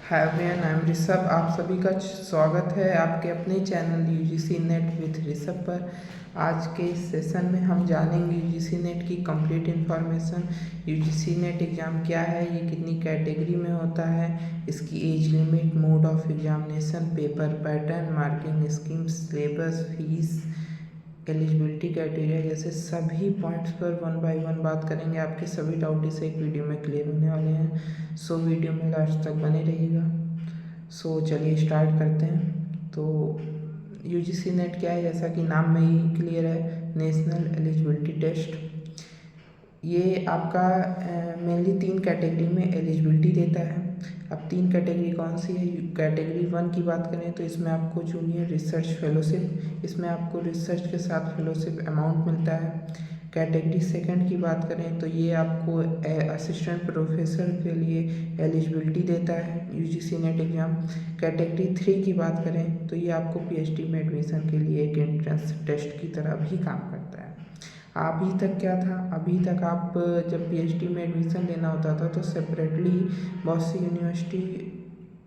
Hi everyone, I am Rishabh. आप सभी का स्वागत है आपके अपने channel UGC net with Rishabh पर। आज के इस सेशन में हम जानेंगे यूजीसी नेट की complete information. UGC net exam क्या है, ये कितनी कैटेगरी में होता है, इसकी age limit, mode of examination, paper pattern, marking schemes, syllabus, fees, eligibility criteria जैसे सभी पॉइंट्स पर वन बाय वन बात करेंगे। आपके सभी डाउट इस एक वीडियो में क्लियर होने वाले हैं। सो वीडियो में लास्ट तक बने रहिएगा। सो चलिए स्टार्ट करते हैं। तो यूजीसी नेट क्या है, जैसा कि नाम में ही क्लियर है, नेशनल एलिजिबिलिटी टेस्ट। ये आपका मेनली 3 कैटेगरी में एलिजिबिलिटी देता है। अब 3 कैटेगरी कौन सी है? कैटेगरी 1 की बात करें तो इसमें आपको जूनियर रिसर्च फेलोशिप, इसमें आपको रिसर्च के साथ फेलोशिप अमाउंट मिलता है। कैटेगरी 2 की बात करें तो ये आपको असिस्टेंट प्रोफेसर के लिए एलिजिबिलिटी देता है यूजीसी नेट एग्ज़ाम। कैटेगरी 3 की बात करें तो ये आपको पीएचडी में एडमिशन के लिए एक एंट्रेंस टेस्ट की तरह भी काम करता है। अभी तक क्या था, अभी तक आप जब पीएचडी में एडमिशन लेना होता था तो सेपरेटली बहुत सी यूनिवर्सिटी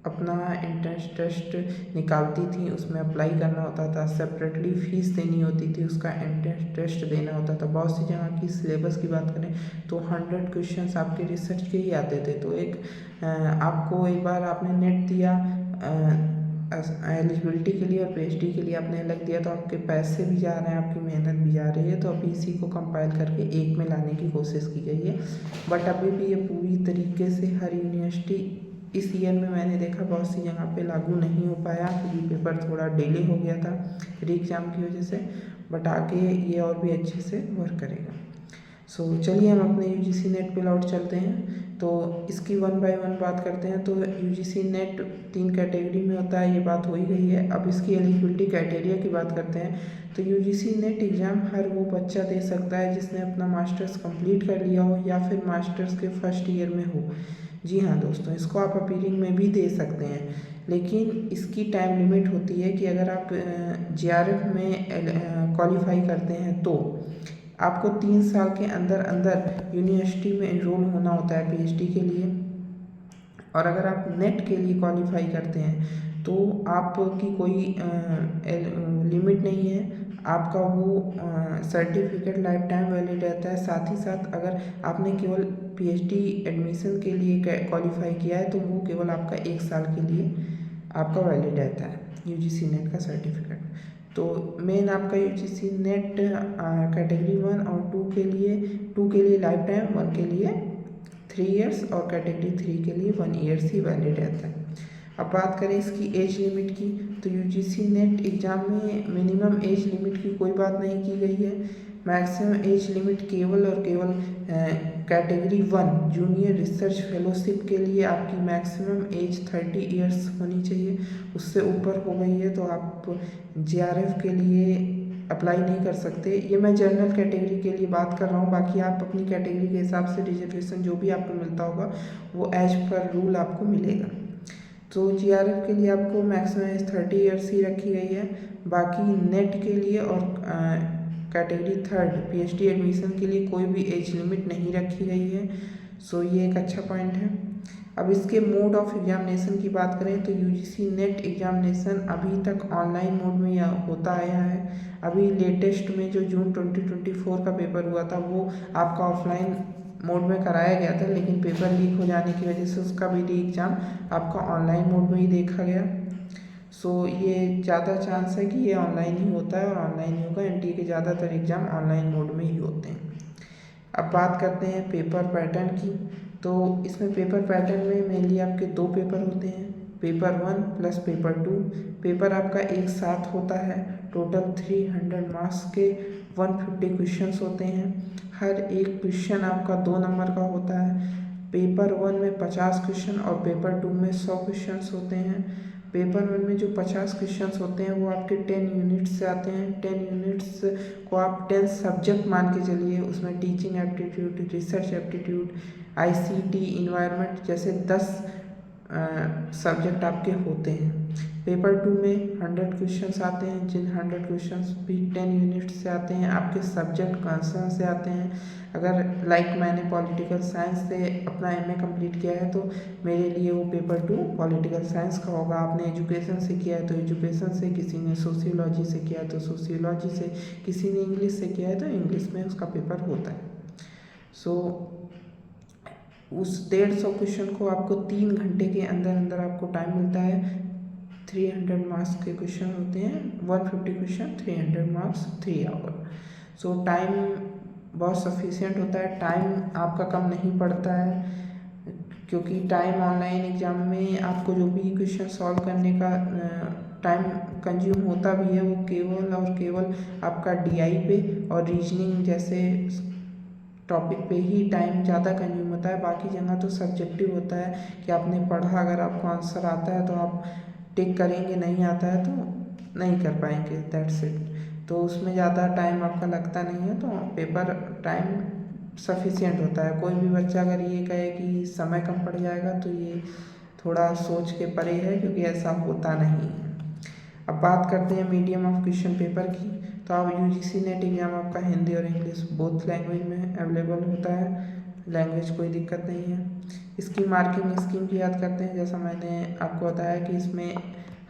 अपना एंट्रेंस टेस्ट निकालती थी, उसमें अप्लाई करना होता था, सेपरेटली फ़ीस देनी होती थी, उसका एंट्रेंस टेस्ट देना होता था। बहुत सी जगह की सिलेबस की बात करें तो 100 क्वेश्चंस आपके रिसर्च के ही आते थे। तो एक आपको एक बार आपने नेट दिया एलिजिबिलिटी के लिए और पीएचडी के लिए आपने अलग दिया, तो आपके पैसे भी जा रहे हैं, आपकी मेहनत भी जा रही है। तो अभी इसी को कंपाइल करके एक में लाने की कोशिश की गई है। बट अभी भी ये पूरी तरीके से हर यूनिवर्सिटी इस ईयर में मैंने देखा बहुत सी जगह पे लागू नहीं हो पाया, क्योंकि पेपर थोड़ा डिले हो गया था री एग्ज़ाम की वजह से। बट आगे ये और भी अच्छे से वर्क करेगा। सो चलिए हम अपने यूजीसी नेट पे लौट चलते हैं। तो इसकी वन बाय वन बात करते हैं। तो यूजीसी नेट 3 कैटेगरी में होता है, ये बात हो ही गई है। अब इसकी एलिजिबिलिटी क्राइटेरिया की बात करते हैं। तो यूजीसी नेट एग्ज़ाम हर वो बच्चा दे सकता है जिसने अपना मास्टर्स कंप्लीट कर लिया हो या फिर मास्टर्स के फर्स्ट ईयर में हो। जी हाँ दोस्तों, इसको आप अपीयरिंग में भी दे सकते हैं, लेकिन इसकी टाइम लिमिट होती है कि अगर आप जेआरएफ में क्वालिफाई करते हैं तो आपको 3 साल के अंदर अंदर यूनिवर्सिटी में एनरोल होना होता है पीएचडी के लिए। और अगर आप नेट के लिए क्वालिफाई करते हैं तो आपकी कोई लिमिट नहीं है, आपका वो सर्टिफिकेट लाइफ टाइम वैलिड रहता है। साथ ही साथ अगर आपने केवल पीएचडी एडमिशन के लिए क्वालिफाई किया है तो वो केवल आपका 1 साल के लिए आपका वैलिड रहता है यूजीसी नेट का सर्टिफिकेट। तो मेन आपका यूजीसी नेट कैटेगरी 1 और 2 के लिए लाइफ टाइम, 1 के लिए 3 इयर्स और कैटेगरी 3 के लिए 1 ईयर्स ही वैलिड रहता है। अब बात करें इसकी एज लिमिट की, तो यूजीसी नेट एग्ज़ाम में मिनिमम एज लिमिट की कोई बात नहीं की गई है। मैक्सिमम एज लिमिट केवल और केवल कैटेगरी 1 जूनियर रिसर्च फेलोशिप के लिए आपकी मैक्सिमम एज 30 इयर्स होनी चाहिए। उससे ऊपर हो गई है तो आप जेआरएफ के लिए अप्लाई नहीं कर सकते। ये मैं जनरल कैटेगरी के लिए बात कर रहा हूँ, बाकी आप अपनी कैटेगरी के हिसाब से रिजर्वेशन जो भी आपको मिलता होगा वो एज पर रूल आपको मिलेगा। तो जीआरएफ के लिए आपको मैक्सिमम एज 30 इयर्स ही रखी गई है। बाकी नेट के लिए और कैटेगरी 3 पीएचडी एडमिशन के लिए कोई भी एज लिमिट नहीं रखी गई है। सो ये एक अच्छा पॉइंट है। अब इसके मोड ऑफ एग्जामिनेशन की बात करें तो यूजीसी नेट एग्जामिनेशन अभी तक ऑनलाइन मोड में होता आया है। अभी लेटेस्ट में जो जून 2024 का पेपर हुआ था वो आपका ऑफलाइन मोड में कराया गया था, लेकिन पेपर लीक हो जाने की वजह से उसका भी री एग्ज़ाम आपका ऑनलाइन मोड में ही देखा गया। सो ये ज़्यादा चांस है कि ये ऑनलाइन ही होता है और ऑनलाइन ही होगा। एनटीए के ज़्यादातर एग्ज़ाम ऑनलाइन मोड में ही होते हैं। अब बात करते हैं पेपर पैटर्न की। तो इसमें पेपर पैटर्न में मेनली आपके 2 पेपर होते हैं, पेपर 1 प्लस पेपर 2। पेपर आपका एक साथ होता है। टोटल 300 मार्क्स के 150 क्वेश्चंस होते हैं। हर एक क्वेश्चन आपका 2 नंबर का होता है। पेपर 1 में 50 क्वेश्चन और पेपर 2 में 100 क्वेश्चंस होते हैं। पेपर 1 में जो 50 क्वेश्चंस होते हैं वो आपके 10 यूनिट्स से आते हैं। 10 यूनिट्स को आप 10 सब्जेक्ट मान के चलिए। उसमें teaching aptitude, research aptitude, ICT, environment जैसे 10 सब्जेक्ट आपके होते हैं। पेपर 2 में 100 क्वेश्चंस आते हैं, जिन 100 क्वेश्चंस भी 10 यूनिट से आते हैं, आपके सब्जेक्ट कंसर्न से आते हैं। अगर मैंने पॉलिटिकल साइंस से अपना एमए कंप्लीट किया है तो मेरे लिए वो पेपर 2 पॉलिटिकल साइंस का होगा। आपने एजुकेशन से किया है तो एजुकेशन से, किसी ने सोशियोलॉजी से किया है तो सोशियोलॉजी से, किसी ने इंग्लिश से किया है तो इंग्लिश में उसका पेपर होता है। सो उस 150 क्वेश्चन को आपको 3 घंटे के अंदर अंदर आपको टाइम मिलता है। 300 मार्क्स के क्वेश्चन होते हैं, 150 question, 300 marks, 3 hour. So time बहुत सफिशिएंट होता है, टाइम आपका कम नहीं पड़ता है, क्योंकि टाइम ऑनलाइन एग्ज़ाम में आपको जो भी क्वेश्चन सॉल्व करने का टाइम कंज्यूम होता भी है, वो केवल और केवल आपका डीआई पे और रीजनिंग जैसे टॉपिक पे ही टाइम ज़्यादा कंज्यूम होता है। बाकी जगह तो सब्जेक्टिव होता है कि आपने पढ़ा, अगर आपको आंसर आता है तो आप टिक करेंगे, नहीं आता है तो नहीं कर पाएंगे, दैट्स इट। तो उसमें ज़्यादा टाइम आपका लगता नहीं है, तो पेपर टाइम सफिशिएंट होता है। कोई भी बच्चा अगर ये कहे कि समय कम पड़ जाएगा तो ये थोड़ा सोच के परे है, क्योंकि ऐसा होता नहीं है। अब बात करते हैं मीडियम ऑफ क्वेश्चन पेपर की। तो आप यूजीसी नेट एग्ज़ाम आपका हिंदी और इंग्लिश बोथ लैंग्वेज में अवेलेबल होता है, लैंग्वेज कोई दिक्कत नहीं है। इसकी मार्किंग स्कीम की याद करते हैं। जैसा मैंने आपको बताया कि इसमें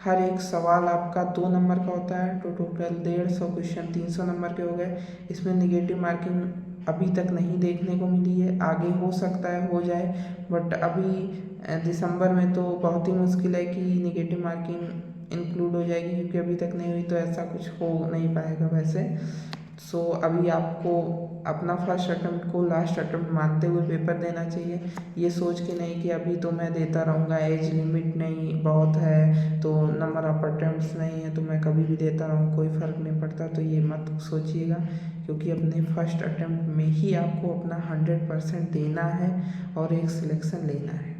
हर एक सवाल आपका 2 नंबर का होता है, तो टोटल 150 क्वेश्चन 300 नंबर के हो गए। इसमें निगेटिव मार्किंग अभी तक नहीं देखने को मिली है, आगे हो सकता है हो जाए, बट अभी दिसंबर में तो बहुत ही मुश्किल है कि निगेटिव मार्किंग इंक्लूड हो जाएगी, क्योंकि अभी तक नहीं हुई, तो ऐसा कुछ हो नहीं पाएगा वैसे। सो अभी आपको अपना फर्स्ट अटेम्प्ट को लास्ट अटेम्प्ट मानते हुए पेपर देना चाहिए, ये सोच के नहीं कि अभी तो मैं देता रहूँगा, एज लिमिट नहीं बहुत है तो नंबर ऑफ अटेम्प्ट्स नहीं है तो मैं कभी भी देता रहूँ, कोई फ़र्क नहीं पड़ता। तो ये मत सोचिएगा, क्योंकि अपने फर्स्ट अटेम्प्ट में ही आपको अपना 100% देना है और एक सिलेक्शन लेना है,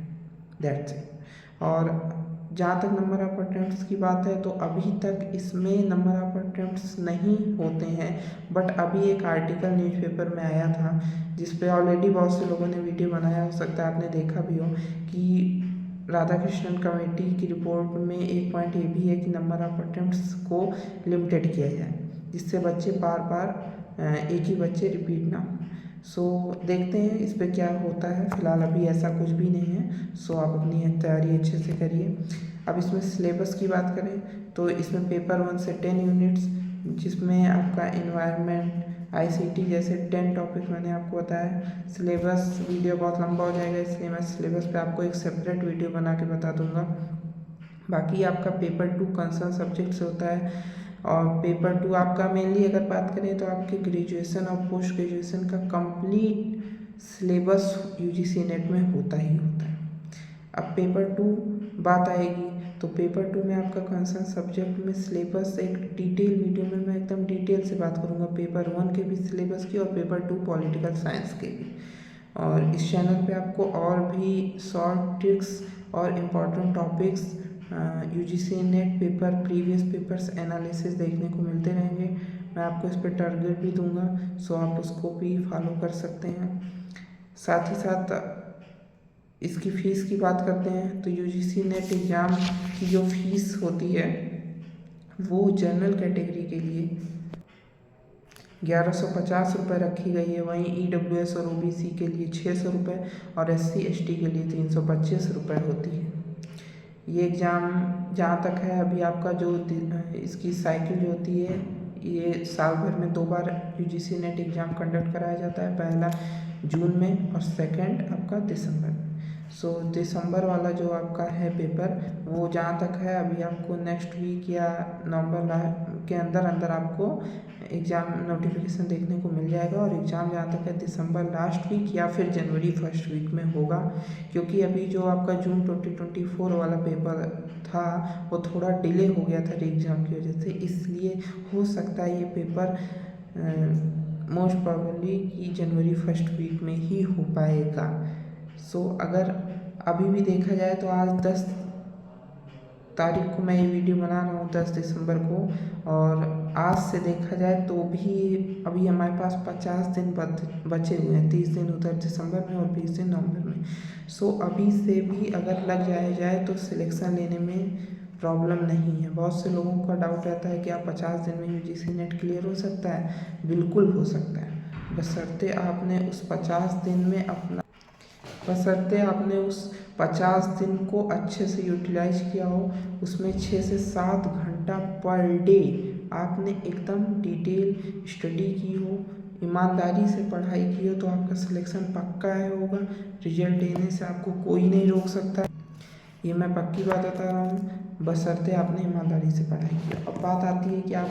दैट्स इट। और जहाँ तक नंबर ऑफ अटेम्प्ट्स की बात है, तो अभी तक इसमें नंबर ऑफ अटेम्प्ट्स नहीं होते हैं, बट अभी एक आर्टिकल न्यूज़पेपर में आया था जिस पे ऑलरेडी बहुत से लोगों ने वीडियो बनाया, हो सकता है आपने देखा भी हो, कि राधाकृष्णन कमेटी की रिपोर्ट में एक पॉइंट ये भी है कि नंबर ऑफ अटेम्प्ट्स को लिमिटेड किया जाए, जिससे बच्चे बार बार एक ही बच्चे रिपीट ना हो। सो देखते हैं इस पर क्या होता है। फ़िलहाल अभी ऐसा कुछ भी नहीं है, सो आप अपनी तैयारी अच्छे से करिए। अब इसमें सिलेबस की बात करें तो इसमें पेपर 1 से 10 यूनिट्स, जिसमें आपका इन्वायरमेंट, आईसीटी जैसे 10 टॉपिक मैंने आपको बताया। सिलेबस वीडियो बहुत लंबा हो जाएगा, इसलिए मैं सिलेबस पे आपको एक सेपरेट वीडियो बना के बता दूंगा। बाकी आपका पेपर 2 कंसर्न सब्जेक्ट से होता है, और पेपर 2 आपका मेनली अगर बात करें तो आपके ग्रेजुएशन और पोस्ट ग्रेजुएशन का कंप्लीट सिलेबस यूजीसी नेट में होता ही होता है। अब पेपर 2 बात आएगी, तो पेपर 2 में आपका कंसर्न सब्जेक्ट में सिलेबस एक डिटेल वीडियो में मैं एकदम डिटेल से बात करूँगा, पेपर 1 के भी सिलेबस की और पेपर 2 पॉलिटिकल साइंस के भी। और इस चैनल पे आपको और भी शॉर्ट ट्रिक्स और important topics, UGC net paper previous papers analysis देखने को मिलते रहेंगे। मैं आपको इस पर टारगेट भी दूंगा, सो आप उसको भी फॉलो कर सकते हैं। साथ ही साथ इसकी फ़ीस की बात करते हैं, तो यूजीसी नेट एग्ज़ाम की जो फीस होती है वो जनरल कैटेगरी के लिए 1150 रुपये रखी गई है, वहीं ईडब्ल्यूएस और ओबीसी के लिए 600 रुपये और एससी एसटी के लिए 325 रुपये होती है। ये एग्ज़ाम जहाँ तक है अभी आपका जो इसकी साइकिल जो होती है, ये साल भर में 2 बार यूजीसी नेट एग्ज़ाम कंडक्ट कराया जाता है, पहला जून में और सेकंड आपका दिसंबर में। सो दिसंबर वाला जो आपका है पेपर, वो जहाँ तक है अभी आपको नेक्स्ट वीक या नवंबर के अंदर अंदर आपको एग्ज़ाम नोटिफिकेशन देखने को मिल जाएगा। और एग्ज़ाम जहाँ तक है दिसंबर लास्ट वीक या फिर जनवरी फर्स्ट वीक में होगा, क्योंकि अभी जो आपका जून 2024 वाला पेपर था वो थोड़ा डिले हो गया था री एग्ज़ाम की वजह से, इसलिए हो सकता है ये पेपर मोस्ट प्रोबेबली कि जनवरी फर्स्ट वीक में ही हो पाएगा। सो अगर अभी भी देखा जाए तो आज 10 तारीख को मैं ये वीडियो बना रहा हूँ, 10 दिसंबर को, और आज से देखा जाए तो भी अभी हमारे पास 50 दिन बचे हुए हैं, 30 दिन उधर दिसंबर में और 20 दिन नवंबर में। सो अभी से भी अगर लग जाए तो सिलेक्शन लेने में प्रॉब्लम नहीं है। बहुत से लोगों का डाउट रहता है कि आप 50 दिन में यूजीसी नेट क्लियर हो सकता है। बिल्कुल हो सकता है, बशर्ते आपने उस 50 दिन को अच्छे से यूटिलाइज किया हो। उसमें 6 से 7 घंटा पर डे आपने एकदम डिटेल स्टडी की हो, ईमानदारी से पढ़ाई की हो, तो आपका सिलेक्शन पक्का है होगा। रिजल्ट देने से आपको कोई नहीं रोक सकता, ये मैं पक्की बात बता रहा हूँ, बशर्ते आपने ईमानदारी से पढ़ाई की। अब बात आती है कि आप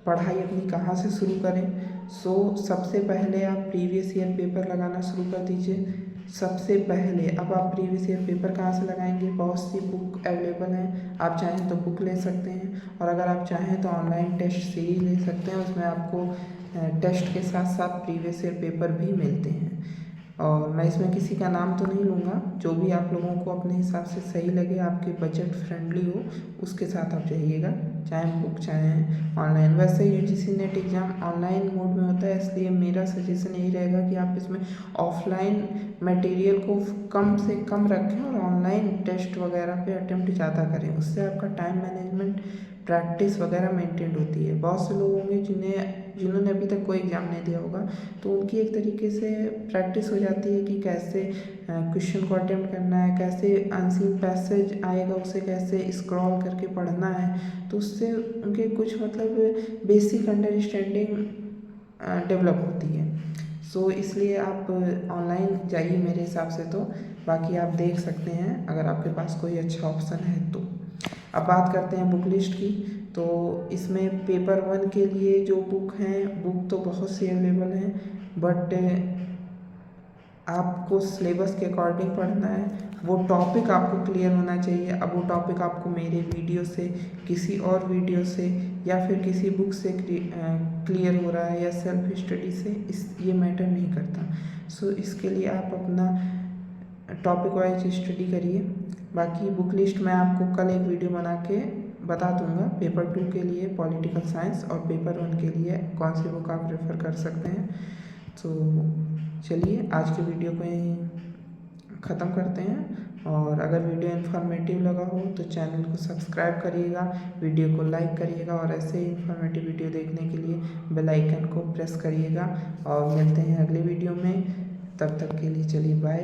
पढ़ाई अपनी कहाँ से शुरू करें। सबसे पहले आप प्रीवियस ईयर पेपर लगाना शुरू कर दीजिए। सबसे पहले अब आप प्रीवियस ईयर पेपर कहाँ से लगाएंगे, बहुत सी बुक अवेलेबल हैं, आप चाहें तो बुक ले सकते हैं, और अगर आप चाहें तो ऑनलाइन टेस्ट सीरीज ले सकते हैं। उसमें आपको टेस्ट के साथ साथ प्रीवियस ईयर पेपर भी मिलते हैं। और मैं इसमें किसी का नाम तो नहीं लूँगा, जो भी आप लोगों को अपने हिसाब से सही लगे, आपके बजट फ्रेंडली हो, उसके साथ आप जाइएगा, चाहे बुक चाहे ऑनलाइन। वैसे UGC net exam online mode में होता है, इसलिए मेरा सजेशन यही रहेगा कि आप इसमें ऑफलाइन मटेरियल को कम से कम रखें और ऑनलाइन टेस्ट वगैरह पे अटेम्प्ट ज़्यादा करें। उससे आपका टाइम मैनेजमेंट, प्रैक्टिस वगैरह मेंटेन होती है। बहुत से लोग होंगे जिन्होंने अभी तक कोई एग्ज़ाम नहीं दिया होगा, तो उनकी एक तरीके से प्रैक्टिस हो जाती है कि कैसे क्वेश्चन को अटेम्प्ट करना है, कैसे अनसीन पैसेज आएगा उसे कैसे स्क्रॉल करके पढ़ना है। तो उससे उनके कुछ मतलब बेसिक अंडरस्टैंडिंग डेवलप होती है। इसलिए आप ऑनलाइन जाइए मेरे हिसाब से तो, बाकी आप देख सकते हैं अगर आपके पास कोई अच्छा ऑप्शन है तो। अब बात करते हैं बुक लिस्ट की। तो इसमें पेपर 1 के लिए जो बुक हैं, बुक तो बहुत सी अवेलेबल हैं, बट आपको सिलेबस के अकॉर्डिंग पढ़ना है। वो टॉपिक आपको क्लियर होना चाहिए। अब वो टॉपिक आपको मेरे वीडियो से, किसी और वीडियो से, या फिर किसी बुक से क्लियर हो रहा है, या सेल्फ स्टडी से, ये मैटर नहीं करता। इसके लिए आप अपना टॉपिक वाइज स्टडी करिए। बाकी बुक लिस्ट मैं आपको कल एक वीडियो बना के बता दूंगा। पेपर 2 के लिए पॉलिटिकल साइंस और पेपर 1 के लिए कौन सी बुक आप रेफ़र कर सकते हैं। तो चलिए आज के वीडियो को यहीं ख़त्म करते हैं, और अगर वीडियो इन्फॉर्मेटिव लगा हो तो चैनल को सब्सक्राइब करिएगा, वीडियो को लाइक करिएगा, और ऐसे ही इन्फॉर्मेटिव वीडियो देखने के लिए बेल आइकन को प्रेस करिएगा। और मिलते हैं अगले वीडियो में, तब तक के लिए चलिए बाय।